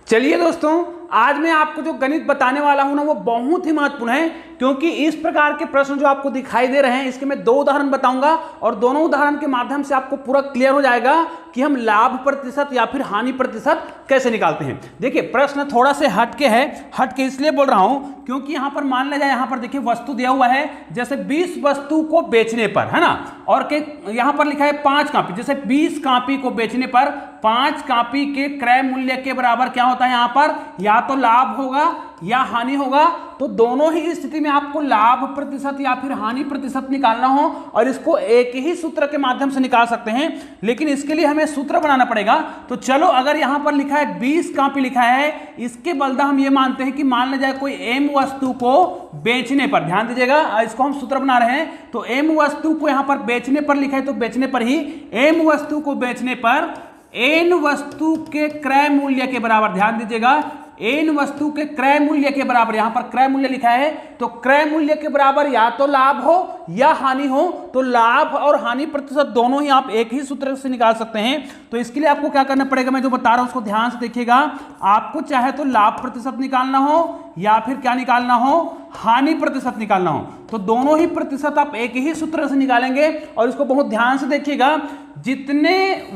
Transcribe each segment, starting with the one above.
चलिए दोस्तों, आज मैं आपको जो गणित बताने वाला हूं ना वो बहुत ही महत्वपूर्ण है, क्योंकि इस प्रकार के प्रश्न जो आपको दिखाई दे रहे हैं इसके मैं दो उदाहरण बताऊंगा और दोनों उदाहरण के माध्यम से आपको पूरा क्लियर हो जाएगा कि हम लाभ प्रतिशत या फिर हानि प्रतिशत कैसे निकालते हैं। देखिए प्रश्न थोड़ा से हटके है, हटके इसलिए बोल रहा हूं क्योंकि यहां पर मान लिया जाए, यहां पर देखिए वस्तु दिया हुआ है जैसे 20 वस्तु को बेचने पर, है ना, और यहां पर लिखा है 5 कॉपी, जैसे 20 कॉपी को बेचने पर 5 कॉपी के क्रय मूल्य के बराबर क्या होता है, यहां पर या तो लाभ होगा या हानि होगा। तो दोनों ही स्थिति में आपको लाभ प्रतिशत या फिर हानि प्रतिशत निकालना हो और इसको एक ही सूत्र के माध्यम से निकाल सकते हैं, लेकिन इसके लिए हमें सूत्र बनाना पड़ेगा। तो चलो, अगर यहां पर लिखा है 20 कॉपी लिखा है, इसके बदला हम ये मानते हैं कि मान लिया जाए कोई एम वस्तु को बेचने पर, ध्यान दीजिएगा इसको हम सूत्र बना रहे हैं, तो एम वस्तु को यहां पर बेचने पर लिखा है तो बेचने पर ही एम वस्तु को बेचने पर एन वस्तु के क्रय मूल्य के बराबर, ध्यान दीजिएगा एन वस्तु के क्रय मूल्य के बराबर, यहां पर क्रय मूल्य लिखा है तो क्रय मूल्य के बराबर या तो लाभ हो या हानि हो। तो लाभ और हानि प्रतिशत दोनों ही आप एक ही सूत्र से निकाल सकते हैं। तो इसके लिए आपको क्या करना पड़ेगा, मैं जो बता रहा हूं उसको ध्यान से देखिएगा। आपको चाहे तो लाभ प्रतिशत निकालना हो या फिर क्या निकालना हो, हानि प्रतिशत निकालना हो, तो दोनों ही प्रतिशत आप एक ही सूत्र से निकालेंगे। और इसको बहुत ध्यान से देखिएगा, जितने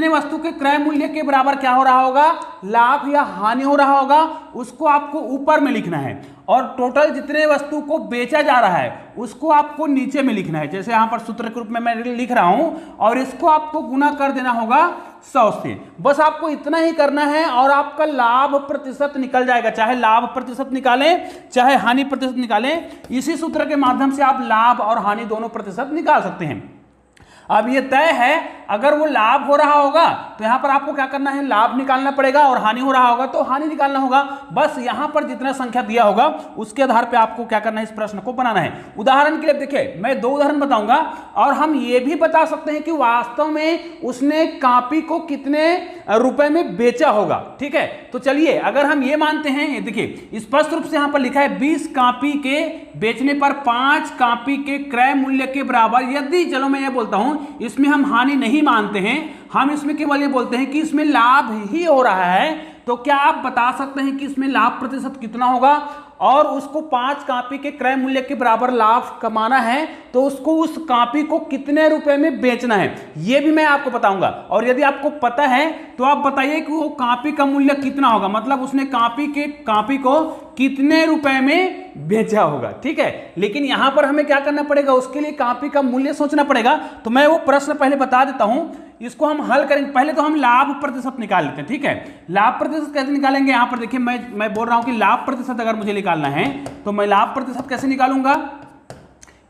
वस्तु के क्रय मूल्य के बराबर क्या हो रहा होगा, लाभ या हानि हो रहा होगा, उसको आपको ऊपर में लिखना है, और टोटल जितने वस्तु को बेचा जा रहा है उसको आपको नीचे में लिखना है। जैसे यहां पर सूत्र के रूप में मैं लिख रहा हूं और इसको आपको गुना कर देना होगा 100 से। बस आपको इतना ही करना है और आपका लाभ प्रतिशत निकल जाएगा। चाहे लाभ प्रतिशत निकालें चाहे हानि प्रतिशत निकालें, इसी सूत्र के माध्यम से आप लाभ और हानि दोनों प्रतिशत निकाल सकते हैं। अब ये तय है, अगर वो लाभ हो रहा होगा तो यहां पर आपको क्या करना है, लाभ निकालना पड़ेगा, और हानि हो रहा होगा तो हानि निकालना होगा। बस यहां पर जितना संख्या दिया होगा उसके आधार पे आपको क्या करना है, इस प्रश्न को बनाना है। उदाहरण के लिए देखिए मैं 2 उदाहरण बताऊंगा और हम ये भी बता सकते हैं कि वास्तव में उसने कॉपी को कितने रुपए में बेचा होगा। ठीक है, तो चलिए अगर हम ये मानते हैं, देखिए स्पष्ट रूप से यहां पर लिखा है 20 कॉपी के बेचने पर 5 कॉपी के क्रय मूल्य के बराबर, यदि, चलो मैं ये बोलता हूं इसमें हम हानि नहीं मानते हैं, हम इसमें केवल ये बोलते हैं कि इसमें लाभ ही हो रहा है, तो क्या आप बता सकते हैं कि इसमें लाभ प्रतिशत कितना होगा, और उसको 5 कॉपी के क्रय मूल्य के बराबर लाभ कमाना है तो उसको उस कॉपी को कितने रुपए में बेचना है, यह भी मैं आपको बताऊंगा। और यदि आपको पता है तो आप बताइए कि वो कॉपी का मूल्य कितना होगा, मतलब उसने कॉपी को कितने रुपए में बेचा होगा। ठीक है, लेकिन यहां पर हमें क्या करना पड़ेगा, उसके लिए कॉपी का मूल्य सोचना पड़ेगा। तो मैं वो प्रश्न पहले बता देता हूं, इसको हम हल करेंगे। पहले तो हम लाभ प्रतिशत निकाल लेते हैं। ठीक है, लाभ प्रतिशत कैसे निकालेंगे, यहां पर देखिए मैं बोल रहा हूं कि लाभ प्रतिशत अगर मुझे निकालना है तो मैं लाभ प्रतिशत कैसे निकालूंगा,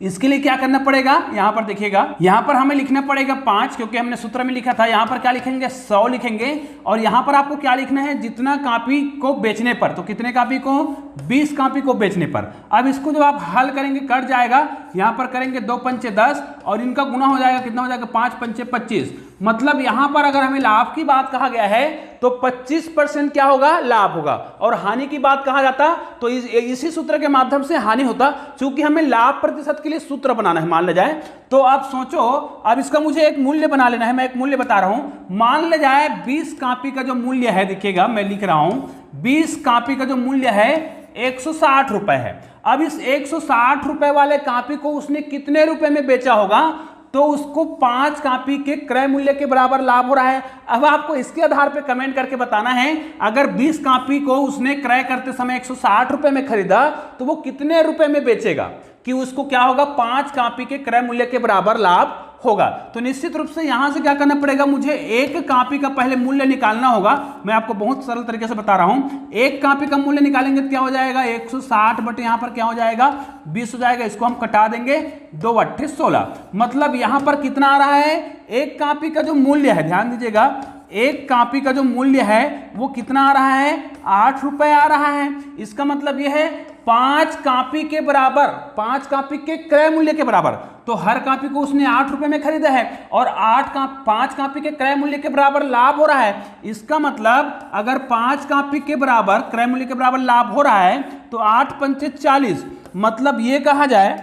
इसके लिए क्या करना पड़ेगा, यहां पर देखिएगा, यहां पर हमें लिखना पड़ेगा 5, क्योंकि हमने सूत्र में लिखा था। यहां पर क्या लिखेंगे, 100 लिखेंगे, और यहां पर आपको क्या लिखना है, जितना कॉपी को बेचने पर, तो कितने कॉपी को, 20 कॉपी को बेचने पर। अब इसको जब आप हल करेंगे कट जाएगा, यहां पर करेंगे 2 पंचे 10 और इनका गुना हो जाएगा, कितना हो जाएगा, 5 पंचे 25। मतलब यहां पर अगर हमें लाभ की बात कहा गया है तो 25% क्या होगा, लाभ होगा, और हानि की बात कहा जाता तो इसी सूत्र के माध्यम से हानि होता। चूंकि हमें लाभ प्रतिशत के लिए सूत्र बनाना है, मान ले जाए, तो आप सोचो, अब इसका मुझे एक मूल्य बना लेना है। मैं एक मूल्य बता रहा हूं, मान ले जाए 20 कॉपी का जो मूल्य है, देखिएगा मैं लिख रहा हूं, 20 कॉपी का जो मूल्य है 160 रुपए है। अब इस 160 रुपए वाले कॉपी को उसने कितने रुपए में बेचा होगा, तो उसको 5 कॉपी के क्रय मूल्य के बराबर लाभ हो रहा है। अब आपको इसके आधार पे कमेंट करके बताना है, अगर 20 कॉपी को उसने क्रय करते समय 160 रुपए में खरीदा तो वो कितने रुपए में बेचेगा, कि उसको क्या होगा, 5 कॉपी के क्रय मूल्य के बराबर लाभ होगा। तो निश्चित रूप से यहां से क्या करना पड़ेगा, मुझे एक कॉपी का पहले मूल्य निकालना होगा। मैं आपको बहुत सरल तरीके से बता रहा हूं, एक कॉपी का मूल्य निकालेंगे तो क्या हो जाएगा, 160 बटे यहां पर क्या हो जाएगा, 20 हो जाएगा। इसको हम कटा देंगे, 2 8 16, मतलब यहां पर कितना आ रहा है, एक कॉपी का जो मूल्य है, ध्यान दीजिएगा, एक कॉपी का जो मूल्य है वो कितना आ रहा है, 8 रुपए आ रहा है। इसका मतलब यह है 5 कॉपी के बराबर, 5 कॉपी के क्रय मूल्य के बराबर, तो हर कॉपी को उसने 8 रुपए में खरीदा है और 5 कॉपी के क्रय मूल्य के बराबर लाभ हो रहा है। इसका मतलब अगर 5 कॉपी के बराबर क्रय मूल्य के बराबर लाभ हो रहा है तो 8 पंचे 40, मतलब ये कहा जाए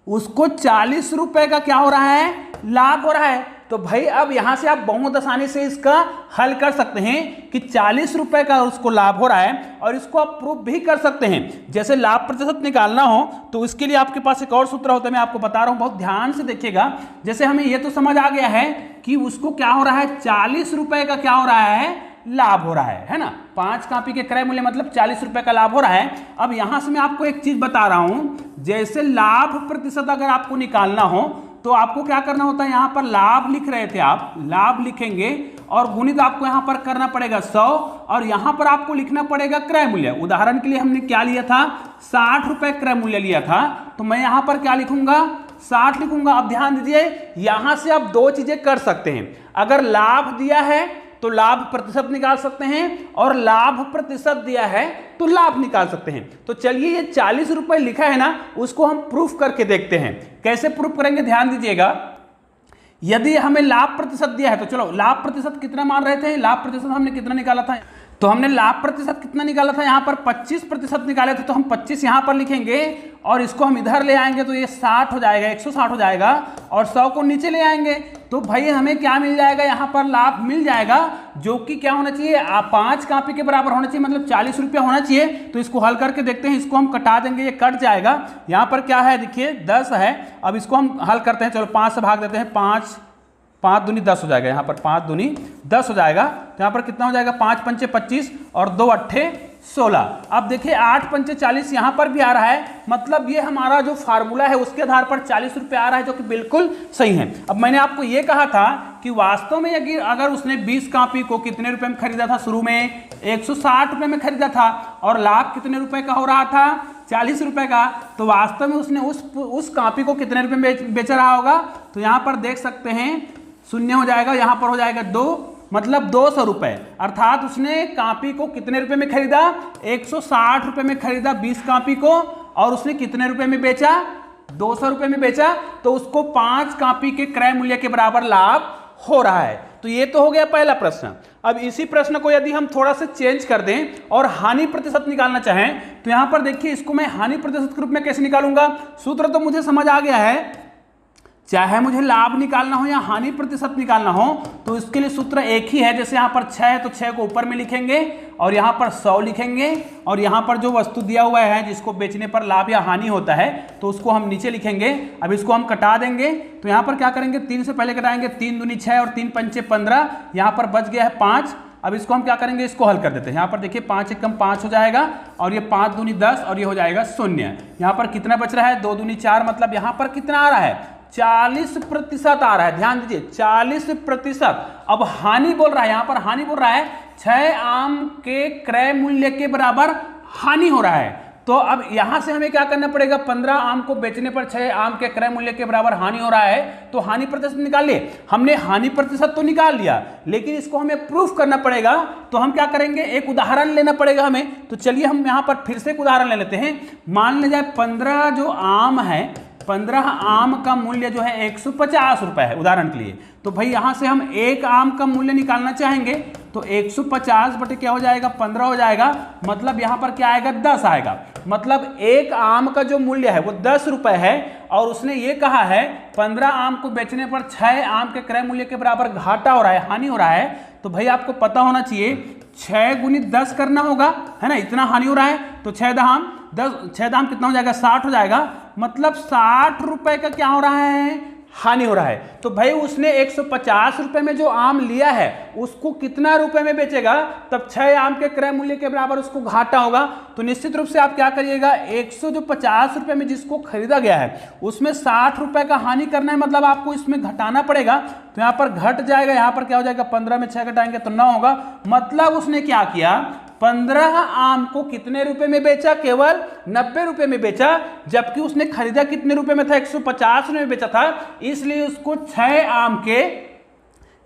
उसको 40 रुपए का क्या हो रहा है, लाभ हो रहा है। तो भाई अब यहां से आप बहुत आसानी से इसका हल कर सकते हैं कि 40 रुपए का उसको लाभ हो रहा है, और इसको आप प्रूफ भी कर सकते हैं। जैसे लाभ प्रतिशत निकालना हो तो इसके लिए आपके पास एक और सूत्र होता है, मैं आपको बता रहा हूं, बहुत ध्यान से देखिएगा। जैसे हमें ये तो समझ आ गया है कि उसको क्या हो रहा है, 40 रुपए का क्या हो रहा है, लाभ हो रहा है ना। 5 कॉपी के क्रय मूल्य मतलब 40 रुपए का लाभ हो रहा है। अब यहां से मैं आपको एक चीज बता रहा हूं, जैसे लाभ प्रतिशत अगर आपको निकालना हो तो आपको क्या करना होता है, यहां पर लाभ लिख रहे थे आप, लाभ लिखेंगे और गुणित आपको यहां पर करना पड़ेगा 100, और यहां पर आपको लिखना पड़ेगा क्रय मूल्य। उदाहरण के लिए हमने क्या लिया था, 60 रुपए क्रय मूल्य लिया था, तो मैं यहां पर क्या लिखूंगा, 60 लिखूंगा। अब ध्यान दीजिए, यहां से आप दो चीजें कर सकते हैं। अगर लाभ दिया है तो लाभ प्रतिशत निकाल सकते हैं, और लाभ प्रतिशत दिया है तो लाभ निकाल सकते हैं। तो चलिए ये 40 रुपए लिखा है ना, उसको हम प्रूफ करके देखते हैं। कैसे प्रूफ करेंगे, ध्यान दीजिएगा। यदि हमें लाभ प्रतिशत दिया है तो चलो, लाभ प्रतिशत कितना मान रहे थे, लाभ प्रतिशत हमने कितना निकाला था, तो हमने लाभ प्रतिशत कितना निकाला था, यहाँ पर 25% निकाले थे, तो हम 25 यहाँ पर लिखेंगे और इसको हम इधर ले आएंगे तो ये 60 हो जाएगा, 160 हो जाएगा, और 100 को नीचे ले आएंगे तो भाई हमें क्या मिल जाएगा, यहाँ पर लाभ मिल जाएगा, जो कि क्या होना चाहिए, 5 कॉपी के बराबर होना चाहिए, मतलब 40 रुपया होना चाहिए। तो इसको हल करके देखते हैं, इसको हम कटा देंगे, ये कट जाएगा। यहाँ पर क्या है, देखिए 10 है। अब इसको हम हल करते हैं, चलो 5 से भाग देते हैं, 5 दूनी 10 हो जाएगा, यहाँ पर 5 दूनी 10 हो जाएगा, तो यहाँ पर कितना हो जाएगा, 5 पंचे 25 और 2 अट्ठे 16। अब देखिए 8 पंचे 40 यहाँ पर भी आ रहा है, मतलब ये हमारा जो फार्मूला है उसके आधार पर 40 रुपये आ रहा है, जो कि बिल्कुल सही है। अब मैंने आपको ये कहा था कि वास्तव में अगर उसने 20 कॉपी को कितने रुपए में खरीदा था, शुरू में 160 रुपये में खरीदा था, और लाभ कितने रुपए का हो रहा था, 40 रुपए का, तो वास्तव में उसने उस कॉपी को कितने रुपए में बेच रहा होगा, तो यहाँ पर देख सकते हैं शून्य हो जाएगा, यहाँ पर हो जाएगा 2, मतलब 200 रुपए। अर्थात उसने कॉपी को कितने रुपए में खरीदा, 160 रुपए में खरीदा 20 कॉपी को, और उसने कितने रुपए में बेचा, 200 रुपए में बेचा, तो उसको 5 कॉपी के क्रय मूल्य के बराबर लाभ हो रहा है। तो ये तो हो गया पहला प्रश्न। अब इसी प्रश्न को यदि हम थोड़ा सा चेंज कर दें और हानि प्रतिशत निकालना चाहें, तो यहां पर देखिए इसको मैं हानि प्रतिशत के रूप में कैसे निकालूंगा। सूत्र तो मुझे समझ आ गया है, चाहे मुझे लाभ निकालना हो या हानि प्रतिशत निकालना हो तो इसके लिए सूत्र एक ही है। जैसे यहाँ पर 6 है तो 6 को ऊपर में लिखेंगे और यहाँ पर 100 लिखेंगे, और यहाँ पर जो वस्तु दिया हुआ है जिसको बेचने पर लाभ या हानि होता है तो उसको हम नीचे लिखेंगे। अब इसको हम कटा देंगे, तो यहाँ पर क्या करेंगे, 3 से पहले कटाएंगे, 3 दूनी 6 और 3 पंचे 15, यहाँ पर बच गया है 5। अब इसको हम क्या करेंगे, इसको हल कर देते हैं। यहाँ पर देखिए 5 एकम 5 हो जाएगा, और ये 5 दूनी 10 और ये हो जाएगा 0। यहाँ पर कितना बच रहा है, 2 दूनी 4, मतलब यहाँ पर कितना आ रहा है, 40% आ रहा है। ध्यान दीजिए 40%। अब हानि बोल रहा है, यहां पर हानि बोल रहा है 6 आम के क्रय मूल्य के बराबर हानि हो रहा है। तो अब यहां से हमें क्या करना पड़ेगा, 15 आम को बेचने पर 6 आम के क्रय मूल्य के बराबर हानि हो रहा है, तो हानि प्रतिशत निकाल लिए। हमने हानि प्रतिशत तो निकाल लिया, लेकिन इसको हमें प्रूफ करना पड़ेगा। तो हम क्या करेंगे, एक उदाहरण लेना पड़ेगा हमें। तो चलिए हम यहां पर फिर से एक उदाहरण ले लेते हैं। मान लिया जाए 15 जो आम है, 15 आम का मूल्य जो है 150 रुपए है उदाहरण के लिए। तो भाई यहां से हम एक आम का मूल्य निकालना चाहेंगे, तो 150 बटे क्या हो जाएगा, 15 हो जाएगा, मतलब यहां पर क्या आएगा, 10 आएगा। मतलब एक आम का जो मूल्य है वो 10 रुपए है, और उसने ये कहा है 15 आम को बेचने पर 6 आम के क्रय मूल्य के बराबर घाटा हो रहा है, हानि हो रहा है। तो भाई आपको पता होना चाहिए 6 गुनी 10 करना होगा, है ना, इतना हानि हो रहा है। तो 6 दाम 10, 6 दाम कितना हो जाएगा, 60 हो जाएगा, मतलब 60 रुपए का क्या हो रहा है, हानि हो रहा है। तो भाई उसने 150 रुपए में जो आम लिया है उसको कितना रुपए में बेचेगा, तब 6 आम के क्रय मूल्य के बराबर उसको घाटा होगा। तो निश्चित रूप से आप क्या करिएगा, 150 रुपए में जिसको खरीदा गया है उसमें 60 रुपए का हानि करना है, मतलब आपको इसमें घटाना पड़ेगा। तो यहाँ पर घट जाएगा, यहाँ पर क्या हो जाएगा, 15 में 6 घटाएंगे तो 9 होगा। मतलब उसने क्या किया, 15 आम को कितने रुपए में बेचा, केवल 90 रुपए में बेचा, जबकि उसने खरीदा कितने रुपए में था, 150 रुपए में बेचा था। इसलिए उसको 6 आम के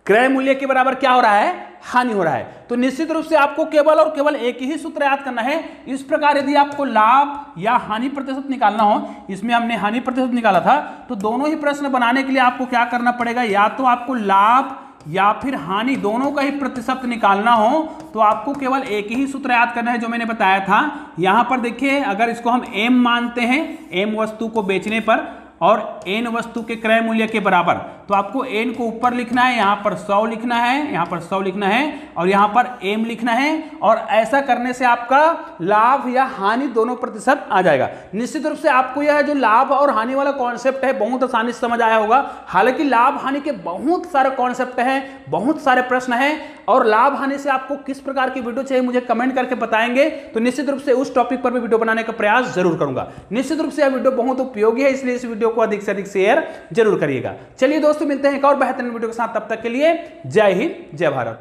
क्रय मूल्य के बराबर क्या हो रहा है, हानि हो रहा है। तो निश्चित रूप से आपको केवल और केवल एक ही सूत्र याद करना है। इस प्रकार यदि आपको लाभ या हानि प्रतिशत निकालना हो, इसमें हमने हानि प्रतिशत निकाला था, तो दोनों ही प्रश्न बनाने के लिए आपको क्या करना पड़ेगा, या तो आपको लाभ या फिर हानि दोनों का ही प्रतिशत निकालना हो तो आपको केवल एक ही सूत्र याद करना है जो मैंने बताया था। यहां पर देखिए, अगर इसको हम एम मानते हैं, एम वस्तु को बेचने पर, और n वस्तु के क्रय मूल्य के बराबर। तो आपको n को ऊपर लिखना है, यहाँ पर 100 लिखना है, यहाँ पर 100 लिखना है और यहाँ पर m लिखना है। और ऐसा करने से आपका लाभ या हानि दोनों प्रतिशत आ जाएगा। निश्चित रूप से आपको यह जो लाभ और हानि वाला कॉन्सेप्ट है बहुत आसानी से समझ आया होगा। हालांकि लाभ हानि के बहुत सारे कॉन्सेप्ट हैं, बहुत सारे प्रश्न हैं, और लाभ हानि से आपको किस प्रकार की वीडियो चाहिए मुझे कमेंट करके बताएंगे, तो निश्चित रूप से उस टॉपिक पर भी वीडियो बनाने का प्रयास जरूर करूंगा। निश्चित रूप से यह वीडियो बहुत उपयोगी है, इसलिए इस वीडियो को अधिक से अधिक शेयर जरूर करिएगा। चलिए दोस्तों, मिलते हैं एक और बेहतरीन वीडियो के साथ, तब तक के लिए जय हिंद, जय भारत।